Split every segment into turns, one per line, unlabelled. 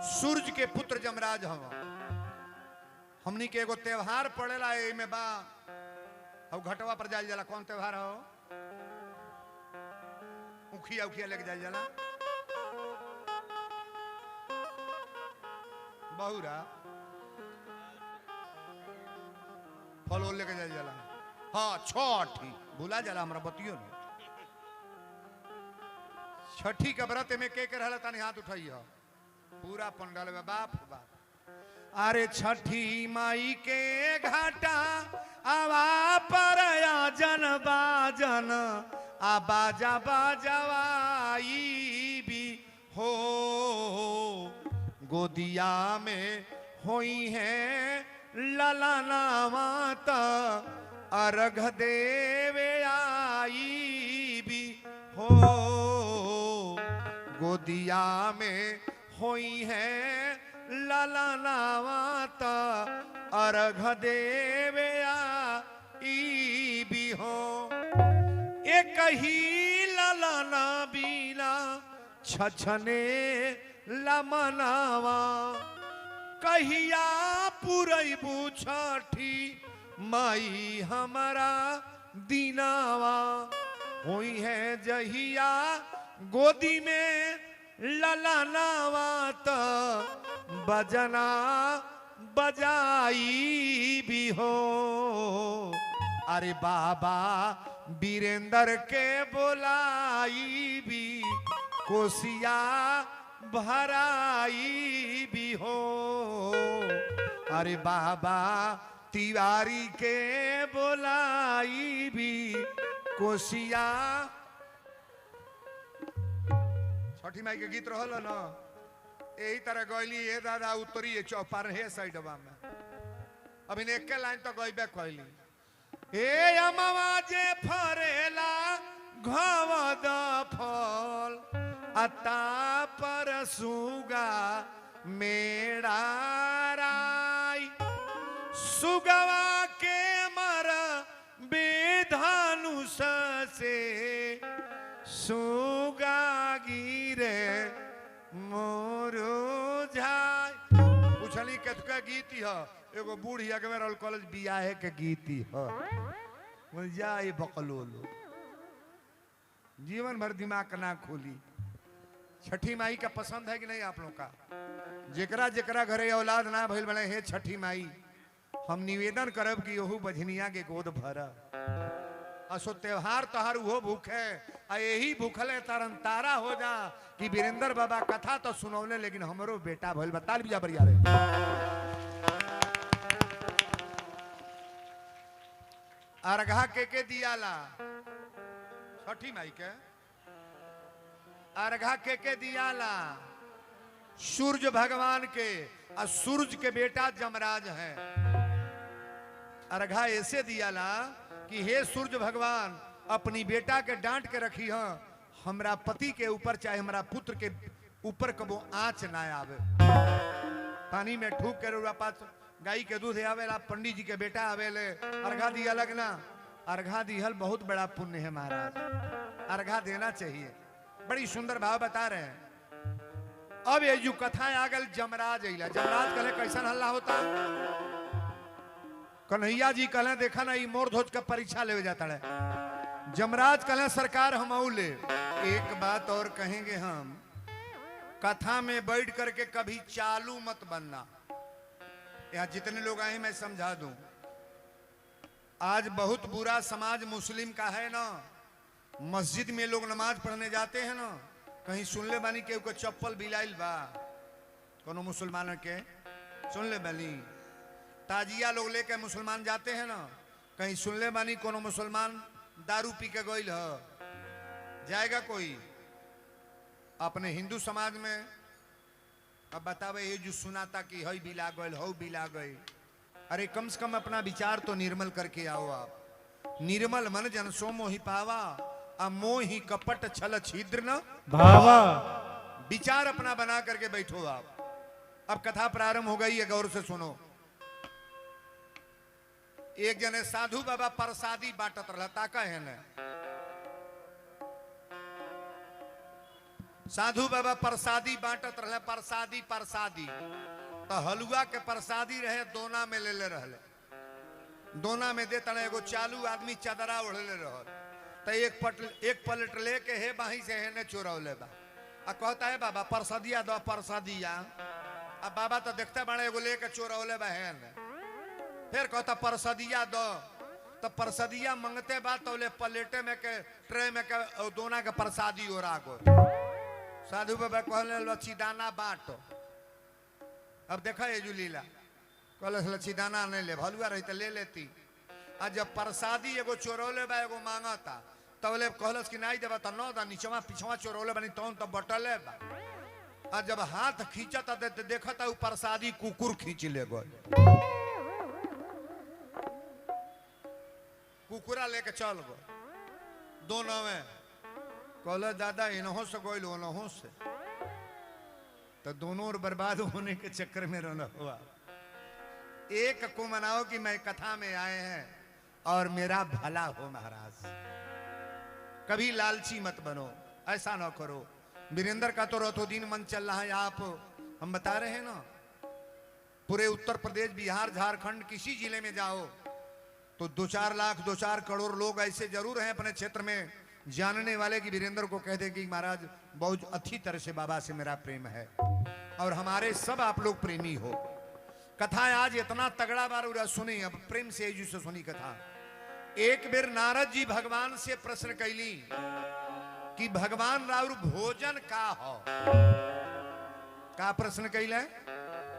सूरज के पुत्र जमराज हम। हमनी के एगो त्योहार पड़ेला एमे बा अब घटवा पर जाल जाला। कौन त्योहार हो? उखिया उखिया लेके जाल जाला। बहुरा फल ओल लेके जाल जाला। हाँ छठी भूला जाला हमरा बतियो नहीं। छठी के व्रत में के रहला तनी हाथ उठाइए। पूरा पंडाल में बाप बाप। अरे छठी माई के घाटा आवा पर जन बाजन आ बाजा बाजवाई भी हो। गोदिया में होई है ललना माता अर्घ देवे आई भी हो। गोदिया में होई है ललना माता अर्घ देवे आई भी हो। एक ही ललना बीना छछने लमनावा कहिया पुरैबू छठी माई हमारा दीनावा। होई है जहिया गोदी में ललनावा त बजना बजाई भी हो। अरे बाबा वीरेंद्र के बोलाई भी कोसिया भराई भी हो। अरे बाबा तिवारी के बोलाई भी कोसिया। छठी माई के गीत रहल न यही तरह गैली ये दादा उतरी चौपार है साइडवा में। अभी एक के लाइन तो गईबे कैली। ए अमवा जे फरेला घवद फल अता पर सुगा मेरा राई। सुगवा के मर बेधानुष से सुगा गिरे मोरो झाय। पूछली कतका गीत ह? एगो बूढ़िया के मेरा कॉलेज बियाहे के गीत ह। जाए बकलोलो जीवन भर दिमाग ना खोली। छठी माई का पसंद है कि नहीं आप लोग का? जेकरा जेकरा घरे औलाद ना भइल बने हे छठी माई हम निवेदन करब कि ओहू बझनिया के गोद भर। असो त्योहार तोहार वो भूखे आ यही भूखले तरन तारा हो जा कि वीरेंद्र बाबा कथा तो सुनौले लेकिन हमरो बेटा भइल। बताल बिया बरिया रे। अर्घा के दियाला छठी माई के। अर्घा के दियाला सूरज भगवान के। और सूरज के बेटा जमराज है। अर्घा ऐसे दियाला कि हे सूरज भगवान अपनी बेटा के डांट के रखी है। हमरा पति के ऊपर चाहे हमरा पुत्र के ऊपर कबो आंच ना आवे। पानी में ठूक के रुआ पास गाय के दूध आवेला। पंडित जी के बेटा आवेले अर्घा दिया लगना। अर्घा दिहल बहुत बड़ा पुण्य है महाराज। अर्घा देना चाहिए। बड़ी सुंदर भाव बता रहे हैं। अब ये जो कथा आ गल जमराज अइला। जमराज कहले कैसन हल्ला होता? कन्हैया जी कहले देखा ना मोर ध्वज का परीक्षा ले जाता है। जमराज कहले सरकार हम ले। एक बात और कहेंगे हम, कथा में बैठ करके कभी चालू मत बनना। यहाँ जितने लोग आए मैं समझा दूं। आज बहुत बुरा समाज मुस्लिम का है ना। मस्जिद में लोग नमाज पढ़ने जाते हैं ना, कहीं सुन ले बानी के चप्पल बिलाइल बा कोनो मुसलमान के। सुन ले बानी ताजिया लोग लेके मुसलमान जाते हैं ना, कहीं सुन ले बानी कोनो मुसलमान दारू पी के गइल है। जाएगा कोई अपने हिंदू समाज में? अब बतावे ये जो सुनाता कि हई बिला गइल हौ बिला गई। अरे कम से कम अपना विचार तो निर्मल करके आओ आप। निर्मल मन जन सो मोहि पावा आ मोहि कपट छल छिद्र न
भावा।
विचार अपना बना करके बैठो आप। अब कथा प्रारंभ हो गई है, गौर से सुनो। एक जने साधु बाबा प्रसादी बांटत रहता। का है न साधु बाबा प्रसादी बांटत रहे, प्रसादी प्रसादी तो हलुआ के प्रसादी रहे दोना में ले रहले, दोना में देता रहे। एगो चालू आदमी चादरा ओढ़ले रहल तो एक पलट लेके हे बाही से हेने चोरौले बा आ कहता है बाबा प्रसादिया दो प्रसादिया। अब बाबा तो देखते बड़े एगो लेके चोरौले बा हेन, फिर कहता प्रसादिया दो तो प्रसादिया मंगते बा तो ले पलेटे में के ट्रे में के दोना के प्रसादी ओरा गो। साधु बाबा कहले लच्छीदाना बांटो। अब देखा ये जुलीला कहले लच्छीदाना नहीं ले, हलुआ रही तो ले लेती। आज जब प्रसादी एगो चोरौले बा एगो मांगता तबले कहलस कि नहीं देबा तो न दा, नीचवा पिछवा चोरौले बनी तौन तो बटले बा। आज जब हाथ खींचता देखता उ प्रसादी कुकुर खींच ले गो, कुकुरा लेके चल गो दोनों में। कहले दादा इनहों से गोइल ओनहों से, तो दोनों और बर्बाद होने के चक्कर में रहना हुआ। एक को मनाओ कि मैं कथा में आए हैं और मेरा भला हो महाराज। कभी लालची मत बनो, ऐसा ना करो। वीरेंद्र का तो रातों दिन मन चल रहा है, आप हम बता रहे हैं ना, पूरे उत्तर प्रदेश बिहार झारखंड किसी जिले में जाओ तो 2-4 लाख 2-4 करोड़ लोग ऐसे जरूर हैं अपने क्षेत्र में जानने वाले कि वीरेंद्र को कह दे कि महाराज बहुत अच्छी तरह से बाबा से मेरा प्रेम है और हमारे सब आप लोग प्रेमी हो। कथा आज इतना तगड़ा बार उड़ा सुनी, अब प्रेम से से सुनी कथा। एक बेर नारद जी भगवान से प्रश्न कैली कि भगवान राउर भोजन का हो। का प्रश्न कैले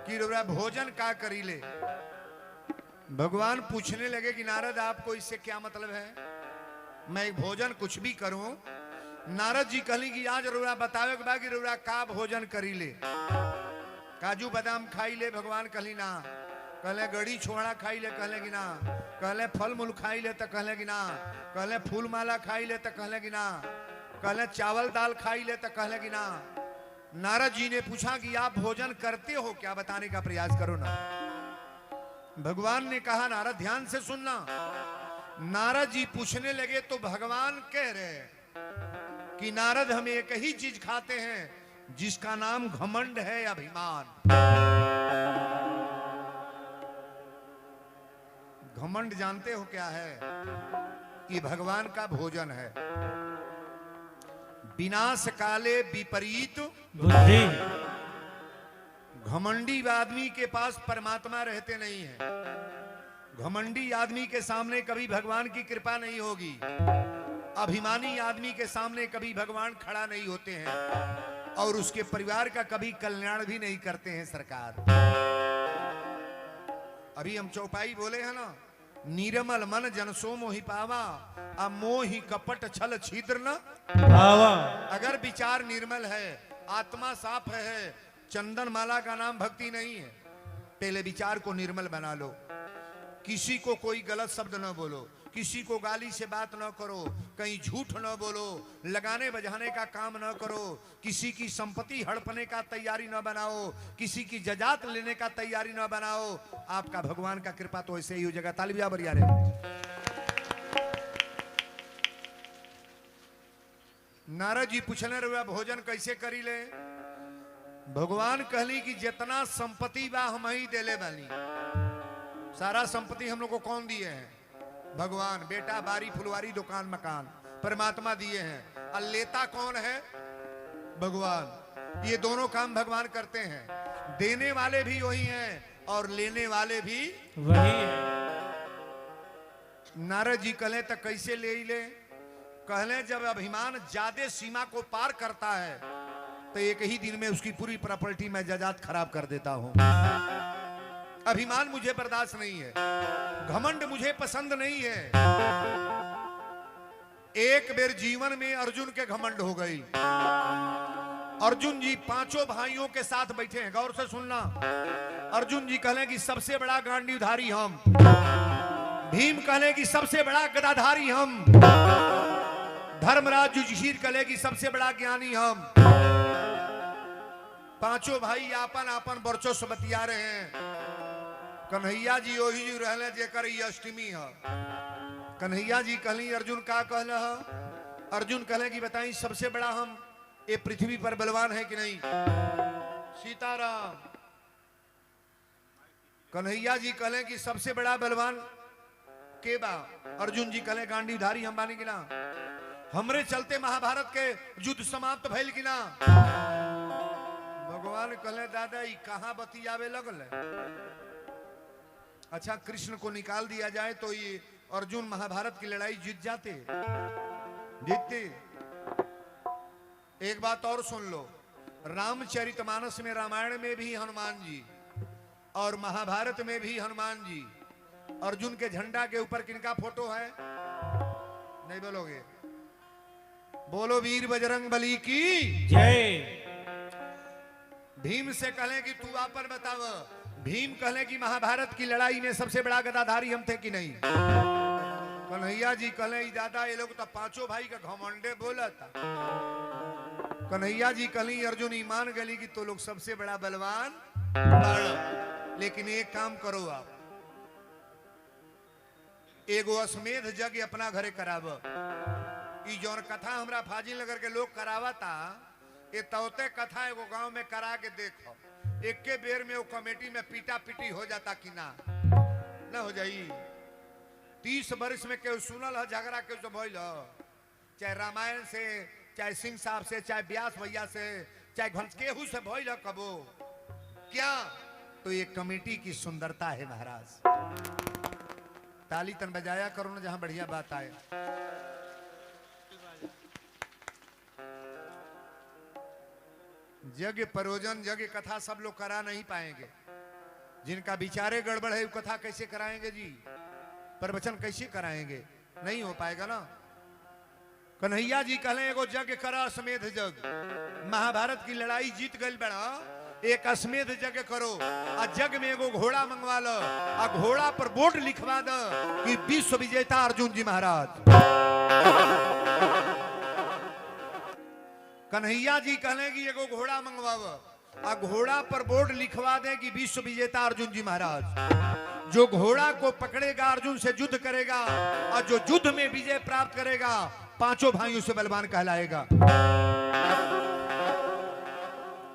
कि रउरा भोजन का करीले। भगवान पूछने लगे कि नारद आपको इससे क्या मतलब है, मैं भोजन कुछ भी करूं। नारद जी कहली कि आज रउरा बतावे के बा कि रउरा का भोजन करीले। काजू बादाम खाई ले, भगवान कहली ना। कहले गड़ी छोड़ा खाई ले, कहले कि ना। कहले फल मूल खाई ले तो कहले कि ना। कहले फूल माला खाई ले तो कहले कि ना। कहले चावल दाल खाई ले तो कहले कि ना। नारद जी ने पूछा कि आप भोजन करते हो क्या, बताने का प्रयास करो ना। भगवान ने कहा नारद ध्यान से सुनना। नारद जी पूछने लगे तो भगवान कह रहे कि नारद हम एक ही चीज खाते हैं जिसका नाम घमंड है, अभिमान। घमंड जानते हो क्या है? ये भगवान का भोजन है। विनाश काले विपरीत बुद्धि। घमंडी आदमी के पास परमात्मा रहते नहीं है। घमंडी आदमी के सामने कभी भगवान की कृपा नहीं होगी। अभिमानी आदमी के सामने कभी भगवान खड़ा नहीं होते हैं और उसके परिवार का कभी कल्याण भी नहीं करते हैं सरकार। अभी हम चौपाई बोले हैं ना, निर्मल मन जनसो मोहि पावा, आ मोहि कपट छल छिद्र न पावा। अगर विचार निर्मल है, आत्मा साफ है, चंदन माला का नाम भक्ति नहीं है। पहले विचार को निर्मल बना लो। किसी को कोई गलत शब्द न बोलो, किसी को गाली से बात न करो, कहीं झूठ न बोलो, लगाने बजाने का काम न करो, किसी की संपत्ति हड़पने का तैयारी न बनाओ, किसी की जजात लेने का तैयारी न बनाओ। आपका भगवान का कृपा तो ऐसे ही हो जाएगा। ताली बजाओ बढ़िया रे। नारद जी पूछने रहे भोजन कैसे करी ले। भगवान कहली कि जितना संपत्ति बा हम ही देले बानी। सारा संपत्ति हम लोग को कौन दिए हैं? भगवान। बेटा बारी फुलवारी दुकान मकान परमात्मा दिए हैं। और लेता कौन है? भगवान। ये दोनों काम भगवान करते हैं। देने वाले भी वही हैं और लेने वाले भी वही हैं। नारद जी कहले तो कैसे ले ले? कहले जब अभिमान ज्यादा सीमा को पार करता है तो एक ही दिन में उसकी पूरी प्रॉपर्टी में जायदाद खराब कर देता हूं। अभिमान मुझे बर्दाश्त नहीं है, घमंड मुझे पसंद नहीं है। एक बेर जीवन में अर्जुन के घमंड हो गई। अर्जुन जी 5 भाइयों के साथ बैठे हैं, गौर से सुनना। अर्जुन जी कहले कि सबसे बड़ा गांडीवधारी हम। भीम कहले कि सबसे बड़ा गदाधारी हम। धर्मराज युधिष्ठिर कहले कि सबसे बड़ा ज्ञानी हम। 5 भाई आपन आपन वर्चस्व बतिया रहे हैं। कन्हैया जी वही जी रहले जेकर ई अष्टमी है। कन्हैया जी कहली अर्जुन का कहल? अर्जुन कहले कि बताई सबसे बड़ा हम ये पृथ्वी पर बलवान है कि नहीं? सीताराम। कन्हैया जी कहले कि सबसे बड़ा बलवान के बा? अर्जुन जी कहले गांडीवधारी हम बानी कि ना? हमरे चलते महाभारत के युद्ध समाप्त भइल कि ना? भगवान कहले दादा ये कहां बतियावे लगल है? अच्छा कृष्ण को निकाल दिया जाए तो ये अर्जुन महाभारत की लड़ाई जीत जाते, जीतते। एक बात और सुन लो, रामचरितमानस में, रामायण में भी हनुमान जी और महाभारत में भी हनुमान जी। अर्जुन के झंडा के ऊपर किनका फोटो है? नहीं बोलोगे? बोलो वीर बजरंग बली की
जय।
भीम से कहले कि तू आप पर बताव। भीम कहले कि महाभारत की लड़ाई में सबसे बड़ा गदाधारी हम थे कि नहीं? कन्हैया जी कहले दादा ये लोग तो पांचों भाई का घमंडे बोला था। कन्हैया जी कहली अर्जुन ईमान गली कि तो लोग सबसे बड़ा बलवान बाड़, लेकिन एक काम करो आप, एगो अश्वमेध यज्ञ अपना घरे कराव। ई जौन कथा हमरा फाजिल नगर के लोग करावता, ये तौते कथा एगो गांव में करा के देखो, एक के बेर में वो कमेटी में पीटा पीटी हो जाता कि ना? ना हो जाई। 30 वर्ष में केहू सुनल है झगड़ा केहू से भइल? चाहे रामायण से, चाहे सिंह साहब से, चाहे व्यास भैया से, चाहे घंस केहू से भइल कबो? क्या? तो ये कमेटी की सुंदरता है महाराज। ताली तन बजाया करो ना जहां बढ़िया बात आए। यज्ञ परोजन, यज्ञ कथा सब लोग करा नहीं पाएंगे। जिनका विचारे गड़बड़ है वो कथा कैसे कराएंगे जी? प्रवचन कैसे कराएंगे? नहीं हो पाएगा ना। कन्हैया जी कहले एगो यज्ञ करा, अश्वमेध यज्ञ। महाभारत की लड़ाई जीत गई बड़ा, एक अश्वमेध यज्ञ करो। आ जग में एगो घोड़ा मंगवा लो, आ घोड़ा पर बोर्ड लिखवा दो कि विश्व विजेता अर्जुन जी महाराज। कन्हैया जी कहले कि एगो घोड़ा मंगवाव, आ घोड़ा पर बोर्ड लिखवा दे कि विश्व विजेता अर्जुन जी महाराज। जो घोड़ा को पकड़ेगा अर्जुन से युद्ध करेगा, और जो युद्ध में विजय प्राप्त करेगा पांचों भाइयों से बलवान कहलाएगा।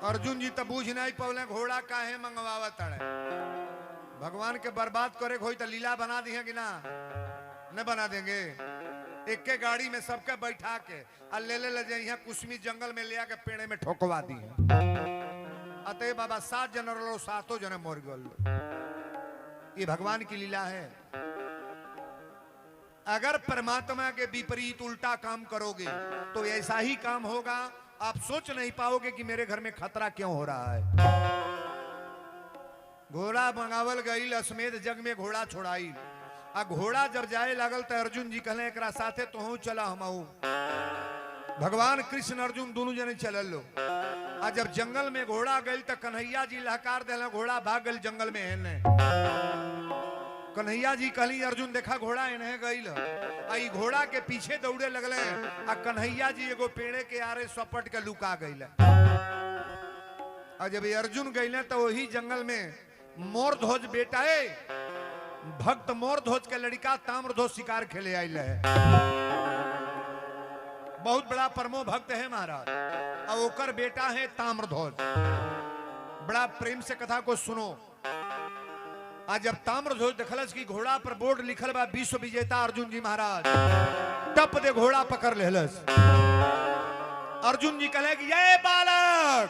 अर्जुन जी तो बूझ नहीं पौले घोड़ा काहे मंगवावा तड़े। भगवान के बर्बाद करे होई तो लीला बना दी है कि ना? न बना देंगे। एक के गाड़ी में सबके बैठा के ले जाए यहाँ कुसमी जंगल में ले आके पेड़े में ठोकवा दी है। अतः बाबा 7 जन रो 7 जन मर गल। ये भगवान की लीला है। अगर परमात्मा के विपरीत उल्टा काम करोगे तो ऐसा ही काम होगा। आप सोच नहीं पाओगे कि मेरे घर में खतरा क्यों हो रहा है। घोड़ा मंगावल गई, अश्वमेध जग में घोड़ा छोड़ाई। आ घोड़ा जब जाए लागल तो अर्जुन जी कहले एकरा साथे तो चला हमहू। भगवान कृष्ण अर्जुन दोनों जने चलल लो। आ जब जंगल में घोड़ा गई तो कन्हैया जी लहकार देला, घोड़ा भाग गई जंगल में हेने। कन्हैया जी कहली अर्जुन देखा घोड़ा इन्हें गईल। आई घोड़ा के पीछे दौड़े लगले। आ कन्हैया जी एगो पेड़े के आरे सपट के लुका गईल। आ जब अर्जुन गईले तो वही जंगल में मोरध्वज बेटा है, भक्त मोरध्वज के लड़का ताम्रध्वज शिकार खेले आइल है। बहुत बड़ा परमो भक्त है महाराज, और ओकर बेटा है ताम्रध्वज। बड़ा प्रेम से कथा को सुनो। आज जब ताम्रध्वज देखलस कि घोड़ा पर बोर्ड लिखल बा विश्व विजेता अर्जुन जी महाराज, टप दे घोड़ा पकड़ लेहलस। अर्जुन जी कहले कि ये बालक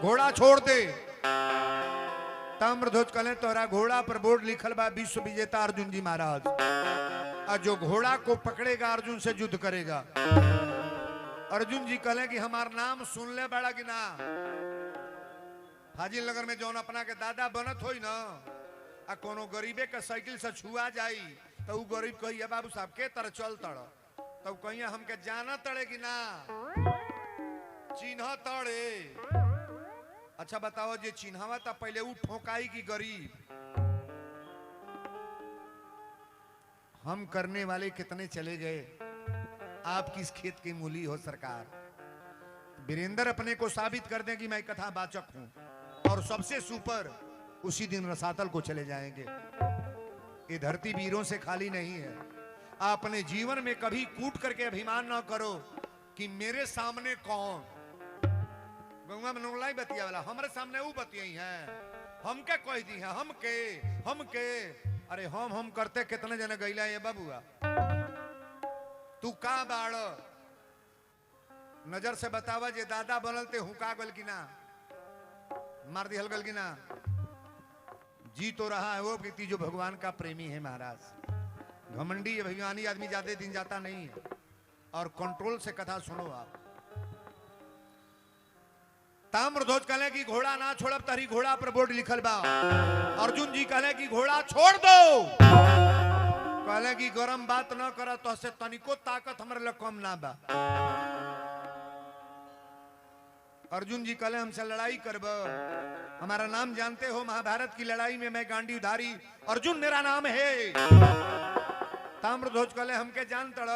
घोड़ा छोड़ दे। ताम्रध्वज कहले तोरा घोड़ा पर बोर्ड लिखल बा विश्व विजेता अर्जुन जी महाराज, और जो घोड़ा को पकड़ेगा अर्जुन से युद्ध करेगा। अर्जुन जी कहले कि हमार नाम सुन ले बड़ा कि ना? फाजिल नगर में जौन अपना के दादा बनत होई ना, आ कोनो गरीबे के साइकिल से छुआ जाई तो उ गरीब कहिए बाबू साहब के तरह चल तड़, तब कहिए हमके जाना तड़े कि ना चिन्ह तड़े। अच्छा बताओ जे चिन्हवा था पहले उ ठोकाई की गरीब? हम करने वाले कितने चले गए। आप किस खेत की मूली हो सरकार? वीरेंद्र अपने को साबित कर दें कि मैं कथा वाचक हूं, और सबसे सुपर उसी दिन रसातल को चले जाएंगे। ये धरती वीरों से खाली नहीं है। आप अपने जीवन में कभी कूट करके अभिमान ना करो कि मेरे सामने कौन गंगा में नोलाई बतिया वाला हमारे सामने वो बतियाई है, हम क्या कह दी है, हम के अरे हम करते कितने जने गईला ये बबुआ, तू का बाड़ नजर से बतावा जे दादा बनलते हुका गल की ना, मार दी हलगल की ना, जी तो रहा है वो व्यक्ति जो भगवान का प्रेमी है महाराज। घमंडी अभिमानी आदमी ज्यादा दिन जाता नहीं है। और कंट्रोल से कथा सुनो आप। ताम्रध्वज कहले कि घोड़ा ना छोड़ब तहरी घोड़ा पर बोर्ड लिखल बा। अर्जुन जी कहले कि घोड़ा छोड़ दो, कहले कि गरम बात न कर तो से तनिको ताकत हमारे लिए कम ना बा। अर्जुन जी कहले हमसे लड़ाई करब, हमारा नाम जानते हो, महाभारत की लड़ाई में मैं गांडी उधारी अर्जुन मेरा नाम है। ताम्रध्वज कहले हमके जान तड़,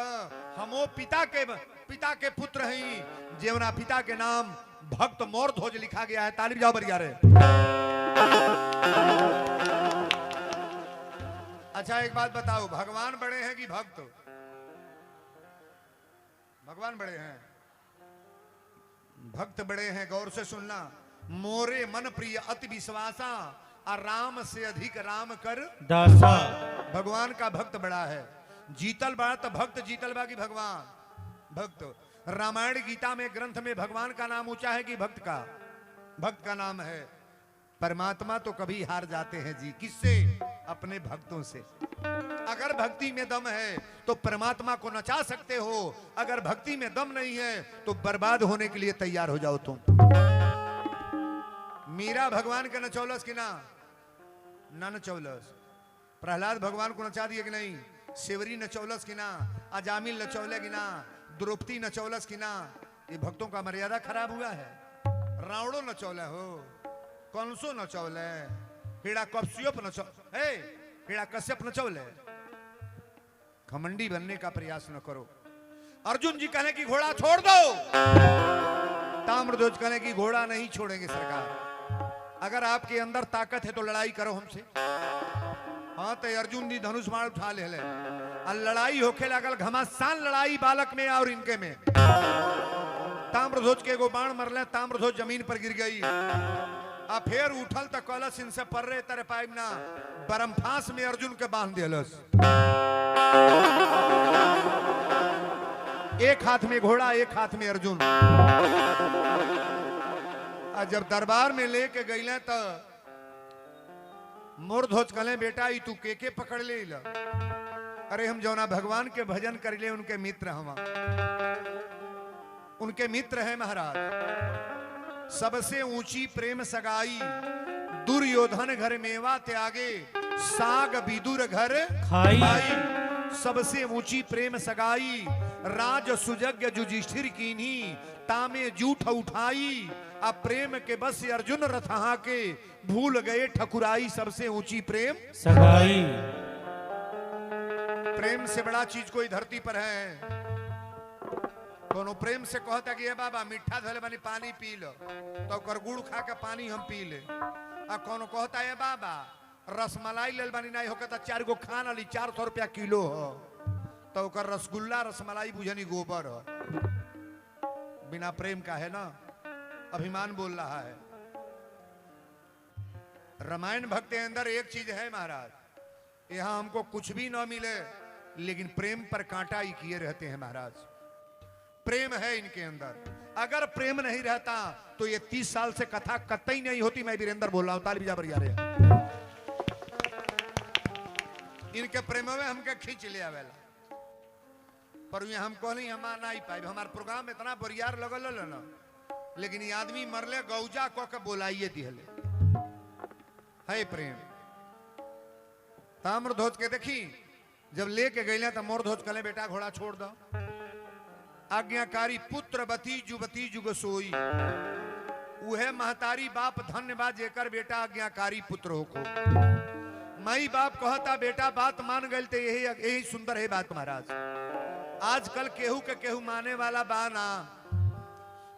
हमो पिता के पुत्र हैं, जेवना पिता के नाम भक्त मोर ध्वज लिखा गया है। ताली बजाओ बरिया रे। अच्छा एक बात बताओ, भगवान बड़े हैं कि भक्त? भगवान बड़े हैं, भक्त बड़े हैं। गौर से सुनना। मोरे मन प्रिय अति विश्वासा, और राम से अधिक राम कर दासा। भगवान का भक्त बड़ा है। जीतल बड़ा तो भक्त जीतल बा की भगवान भक्त। रामायण गीता में ग्रंथ में भगवान का नाम ऊंचा है कि भक्त का? भक्त का नाम है। परमात्मा तो कभी हार जाते हैं जी, किससे? अपने भक्तों से। अगर भक्ति में दम है तो परमात्मा को नचा सकते हो, अगर भक्ति में दम नहीं है तो बर्बाद होने के लिए तैयार हो जाओ तुम। मीरा भगवान के नचौलस की ना नचौलस। प्रहलाद भगवान को नचा दिए कि नहीं? शिवरी नचौलस की ना, अजामिल नचौले की ना, द्रौपदी नचौलस की ना। ये भक्तों का मर्यादा खराब हुआ है। रावणो नचौले हो, कंसो नचौले, हिड़ा कश्यप हिड़ा कश्यप नचौले। घमंडी बनने का प्रयास न करो। अर्जुन जी कहने की घोड़ा छोड़ दो, ताम्रध्वज कहने की घोड़ा नहीं छोड़ेंगे सरकार। अगर आपके अंदर ताकत है तो लड़ाई करो हमसे। हाँ तो अर्जुन जी धनुष बाण उठा ले। और लड़ाई होके लगल, घमासान लड़ाई बालक में और इनके में। ताम्रध्वज के एगो बाण मरले, ताम्रध्वज जमीन पर गिर गई। आ फिर उठल तो कलश इनसे पर रहे तरह पाइब ना, बरमफास में अर्जुन के बांध दिलस। एक हाथ में घोड़ा, एक हाथ में अर्जुन। जब दरबार में लेके गईले तो मोरध्वज कहले बेटा तू के पकड़ ले ला। अरे हम जौना भगवान के भजन कर ले उनके मित्र हम, उनके मित्र है महाराज। सबसे ऊंची प्रेम सगाई, दुर्योधन घर मेवा त्यागे, साग विदुर घर खाई। सबसे ऊंची प्रेम सगाई, राज सुजग्य युधिष्ठिर कीन्ही, तामे जूठ उठाई। अब प्रेम के बस अर्जुन रथहा के, भूल गए ठकुराई। सबसे ऊंची प्रेम सगाई। प्रेम से बड़ा चीज कोई धरती पर है? कोनो प्रेम से कहता कि बाबा मीठा धले बनी पानी पी लो, तो कर गुड़ खा के पानी हम पी ले। आ कोनो कहता है बाबा रसमलाई लेल बनी नहीं होकर तो 4 गो खाना ली 400 रुपया किलो हो, तो कर रसगुल्ला रसमलाई बुझनी गोबर हो। बिना प्रेम का है ना, अभिमान बोल रहा है। रामायण भक्त के अंदर एक चीज है महाराज, यहां हमको कुछ भी ना मिले लेकिन प्रेम पर कांटा ही किए रहते हैं महाराज। प्रेम है इनके अंदर। अगर प्रेम नहीं रहता तो ये 30 साल से कथा कतई नहीं होती। मैं वीरेंद्र बोल रहा हूं, ताली बजा बरिया रे। इनके प्रेम में हमके खींच ले आवेला, पर ये हम कहली हम नहीं पाए। हमारे प्रोग्राम में इतना बरियार लगल ना, लेकिन ये आदमी मरले गौजा कह के बोलाइए दिहले है प्रेम। ताम्रध्वज के देखी जब लेके गईले तो मोरध्वज कहले बेटा घोड़ा छोड़ दो। आज्ञाकारी पुत्रवती जुवती जुग सोई, उहे महतारी बाप धन्यवाद जेकर बेटा आज्ञाकारी पुत्र हो को। माई बाप कहता बेटा बात मान गए तो यही सुंदर है बात महाराज। आजकल केहू के केहू माने वाला बाना।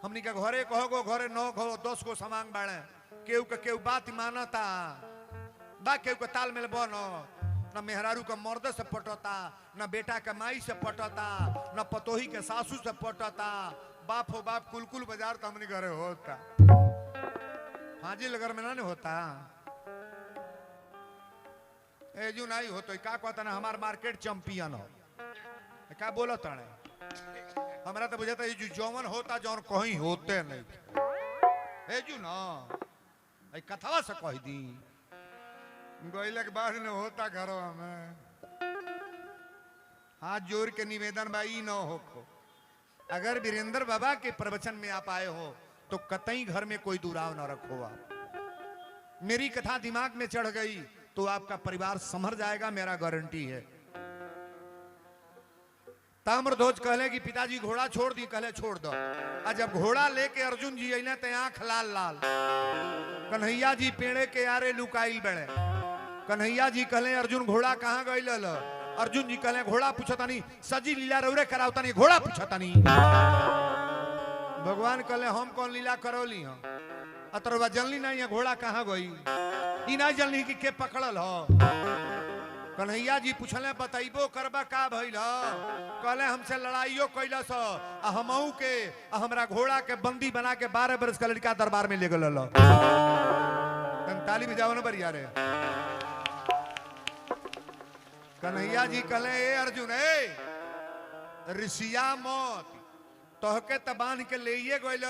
हमनी के घरे कहो घरे 9 घो 10 गो समांग बाड़े, केहू के केहू बात मानता बा, केहू के ताल में बनो। न मेहरारू का मर्द से पटता, न बेटा के माई से पटता, न पतोही के सासू से पटता। बाप हो बाप कुलकुल बाजार तो हमने घरे होता, हाजी नगर में ना होता। एजू नहीं हो तो क्या कहता ना हमार मार्केट चैंपियन हो, क्या बोला ताने हमारा तो बुझाता है जौवन होता जौन कहीं होते नहीं। एजू ना कथवा से कह दी गोइले के बाद न होता घरों में। हाथ जोड़ के निवेदन भाई न हो खो, अगर वीरेंद्र बाबा के प्रवचन में आप आए हो तो कतई घर में कोई दुराव न रखो। आप मेरी कथा दिमाग में चढ़ गई तो आपका परिवार संभर जाएगा, मेरा गारंटी है। ताम्रध्वज कहले कि पिताजी घोड़ा छोड़ दी, कहले छोड़ दो। आज जब घोड़ा लेके अर्जुन जी अइले ते आंख लाल लाल, कन्हैया जी पेड़े के आरे लुकाइल बड़े। कन्हैया जी कहले अर्जुन घोड़ा कहाँ गइल? अर्जुन जी कहले घोड़ा पूछतानी, सजी लीला रौरे करावतानी, घोड़ा पूछतानी। भगवान कहले हम कौन लीला करौली हम? अतरवा जनली नहीं है घोड़ा कहाँ गई, ई नहीं जनली कि के पकड़ल हो। कन्हैया जी पूछले बताइबो करबा का भइल हो? कहले हमसे लड़ाइयो कैलस आ हमहू के हमरा घोड़ा के बंदी बना के 12 बरस का लड़का दरबार में ले गल। ताली बजाओ ना बढ़िया रे। कन्हैया जी कहले ए अर्जुन ए ऋषिया मत, तोहके त बांध के लेइए गइल,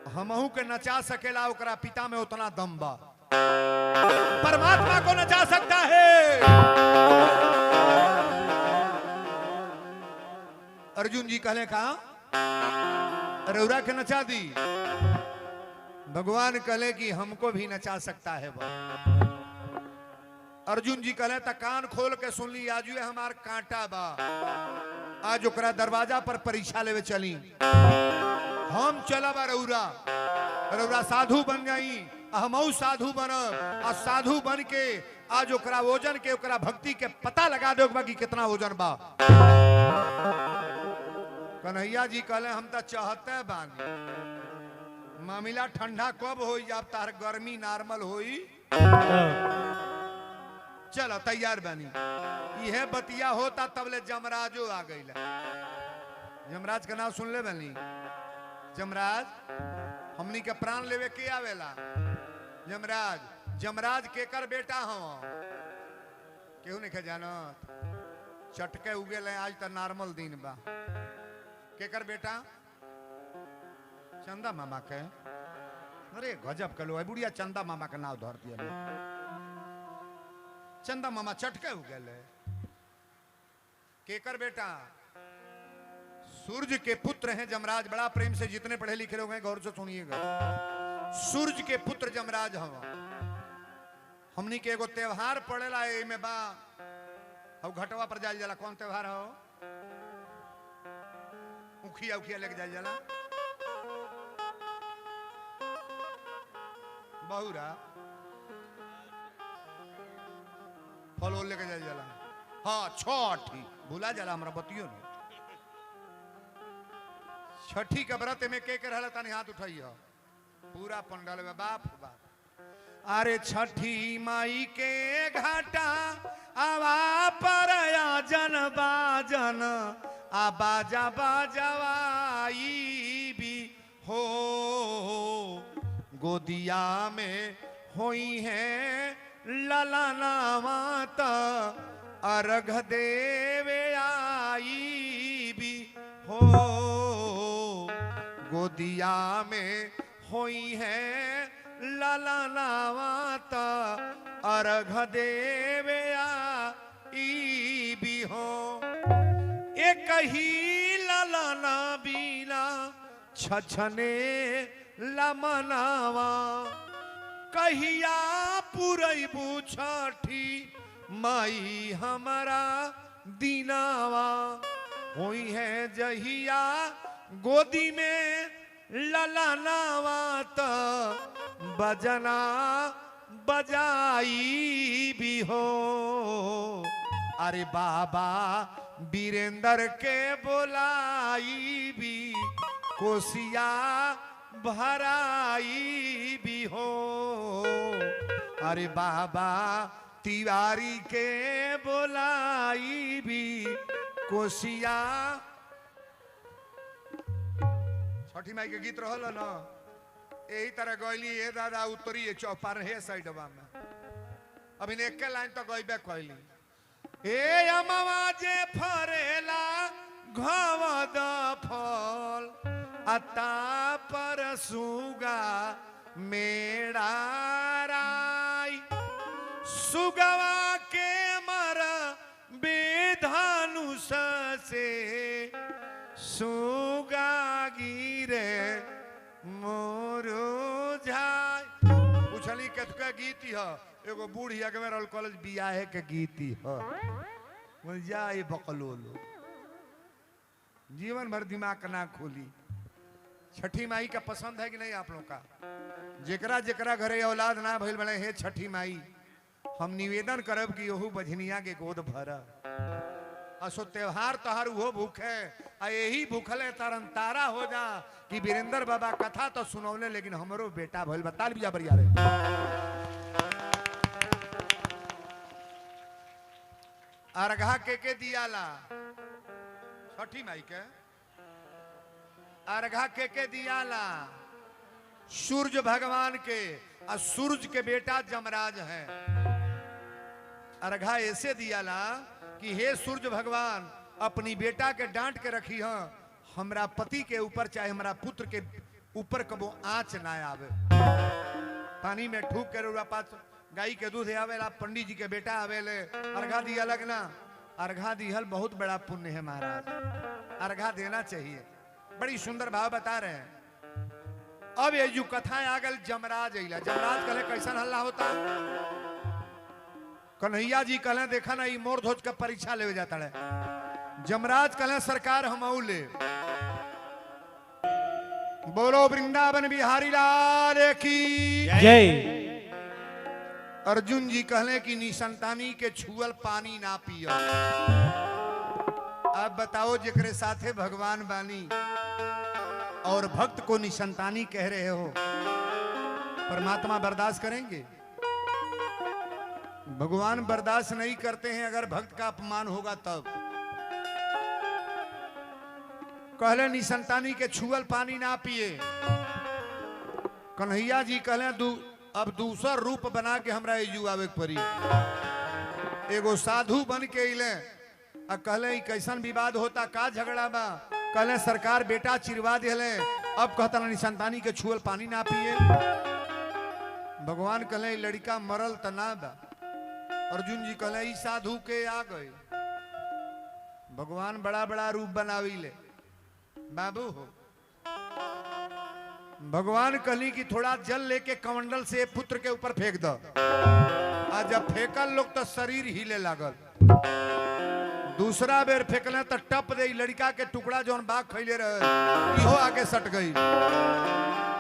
हमहू के नचा सकेला ओकरा पिता में उतना दम बा। परमात्मा को नचा सकता है। अर्जुन जी कहले कहा रौरा के नचा दी। भगवान कहले कि हमको भी नचा सकता है वो। अर्जुन जी कहले त कान खोल के सुन ली, आज हमार कांटा बा, आज ओकरा दरवाजा पर परीक्षा लेवे चली। हम चलब रौरा, रौरा साधु बन गई, हमऊ साधु बनब, आ साधु बन के आज ओकरा वजन के ओकरा भक्ति के पता लगा दो कि कितना वजन बा। कन्हैया जी कहले हम तो चाहते बानी, मामला ठंडा कब होई जब तार गर्मी नॉर्मल होई। चलो तैयार बानी। यह बतिया होता तबले जमराजो आ गई। जमराज का नाम सुन ले बनी? जमराज हमनी के प्राण लेवे के आवेला। जमराज, जमराज केकर बेटा हो? केहू नहीं के जानत। चटके उगेल आज तो नॉर्मल दिन बा। केकर बेटा? चंदा मामा के। अरे गजब कलो है, बुढ़िया चंदा मामा का नाम धर दिया। चंदा मामा चटके उगेल। केकर बेटा? सूर्य के पुत्र हैं जमराज। बड़ा प्रेम से जितने पढ़े लिखे लोग हैं गौर से सुनिएगा। सूर्य के पुत्र जमराज हवा। हमनी के एगो त्योहार पड़ेला में बा, अब घटवा पर जाल जाला। कौन त्योहार हो? उखिया उखिया लेके जाल जाला। बहुरा फल लेके जाल जाला। हाँ छठी भूला जाला हमरा बतियो नहीं। छठी के व्रत में के रहला तनी हाथ उठाइए। पूरा पंडाल में बाप बाप। अरे छठी माई के घाटा आवा पर जन बाजन आ बाजा बाजवाई भी हो, गोदिया में होई है ललना माता अर्घ देवे आई भी हो, गोदिया में होई है ललना माता अर्घ देवे आई भी हो। एक ही ललना बीना छछने लमनावा, कहिया पुरैबू छठी माई हमारा दीनावा। होई है जहिया गोदी में ललनावा त बजना बजाई भी हो। अरे बाबा वीरेंद्र के बोलाई भी कोसिया भराई भी हो। अरे बाबा तिवारी के बोलाई भी कोसिया। छठी माई के गीत रहल न यही तरह गैली हे दादा उतरी चौपार हे साइडवा में अभी एक के लाइन तो गईबे कैली ए अमवा जे फरेला घवद फल अता पर सुगा मेरा राई सुगवा के मर बेधानुष से सुगा गिरे मोरो झाय पूछली कतका गीत ह एगो बूढ़िया के मेरा कॉलेज बियाहे के गीत ह बोल जाए बकलोलो जीवन भर दिमाग ना खोली। छठी माई का पसंद है कि नहीं आप लोग का? जेकरा जेकरा घरे औलाद ना भइल बने हे छठी माई हम निवेदन करब कि ओहू बझनिया के गोद भर असो त्योहार तोहार वो भूखे आ यही भूखले तरन तारा हो जा कि वीरेंद्र बाबा कथा तो सुनौले लेकिन हमरो बेटा भइल बताल बिया बरिया रे। अर्घा के दियाला छठी माई के अर्घा के दियाला सूर्य भगवान के और सूरज के बेटा जमराज है। अर्घा ऐसे दियाला कि हे सूर्य भगवान अपनी बेटा के डांट के रखी है हमरा पति के ऊपर चाहे हमरा पुत्र के ऊपर कबो आंच ना आवे। पानी में ठूक के रुआ पास गाय के दूध आवेला पंडित जी के बेटा आवेले अर्घा दिया लगना अर्घा दिहल बहुत बड़ा पुण्य है महाराज अर्घा देना चाहिए। बड़ी सुंदर भाव बता रहे हैं। अब ये जो कथा आ गल जमराज अइला जमराज कहे कैसन हल्ला होता कन्हैया जी कहले देखा ना मोर ध्वज का परीक्षा ले जाता है। जमराज कहले सरकार हम ले बोलो वृंदावन बिहारी लाल की
जय।
अर्जुन जी कहले कि निसंतानी के छुअल पानी ना पियो। अब बताओ जेकरे साथे भगवान बानी और भक्त को निसंतानी कह रहे हो परमात्मा बर्दाश्त करेंगे? भगवान बर्दाश्त नहीं करते हैं अगर भक्त का अपमान होगा तब। कहले निसंतानी के छुअल पानी ना पिए। कन्हैया जी कहले अब दूसर रूप बना के हमरा एजू आवे परी। एगो साधु बन के अइले आ कहले कैसन विवाद होता का झगड़ा बा? कहले सरकार बेटा चिरवा दिले अब कहता निसंतानी के छुअल पानी ना पिए। भगवान कहले लड़का मरल त ना बा। अर्जुन जी कहले ई साधु के आ गए। भगवान बड़ा बड़ा रूप बनावीले बाबू हो। भगवान कहली कि थोड़ा जल लेके कमंडल से पुत्र के ऊपर फेंक दो। आज जब फेंकल लोग तो शरीर हिले लागल। दूसरा बेर फेंकले तो टप दे लड़का के टुकड़ा जौन बाघ खैले रहे इहो आगे सट गई।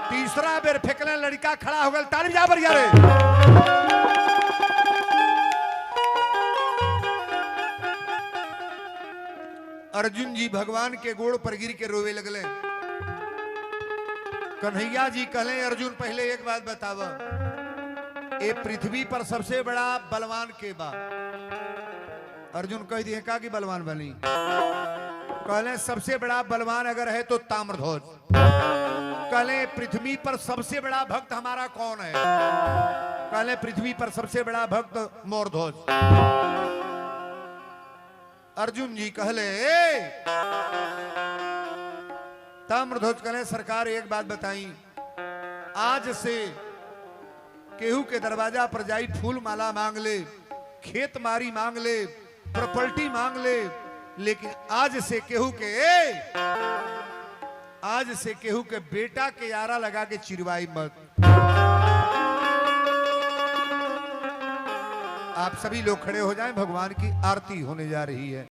तीसरा बेर फेंकले लड़का खड़ा हो गया। ताली जा बढ़िया रे। अर्जुन जी भगवान के गोड़ पर गिर के रोवे लगले। कन्हैया जी कहले अर्जुन पहले एक बात बतावा ए पृथ्वी पर सबसे बड़ा बलवान के बा? अर्जुन कह दिए का कि बलवान बनी? कहले सबसे बड़ा बलवान अगर है तो ताम्रध्वज। कहले पृथ्वी पर सबसे बड़ा भक्त हमारा कौन है? कहले पृथ्वी पर सबसे बड़ा भक्त मोरध्वज। अर्जुन जी कहले ताम्रध्वज कहले सरकार एक बात बताई आज से केहू के दरवाजा पर जाई फूल माला मांग ले खेत मारी मांग ले प्रॉपर्टी मांग ले लेकिन आज से केहू के बेटा के यारा लगा के चिरवाई मत। आप सभी लोग खड़े हो जाएं भगवान की आरती होने जा रही है।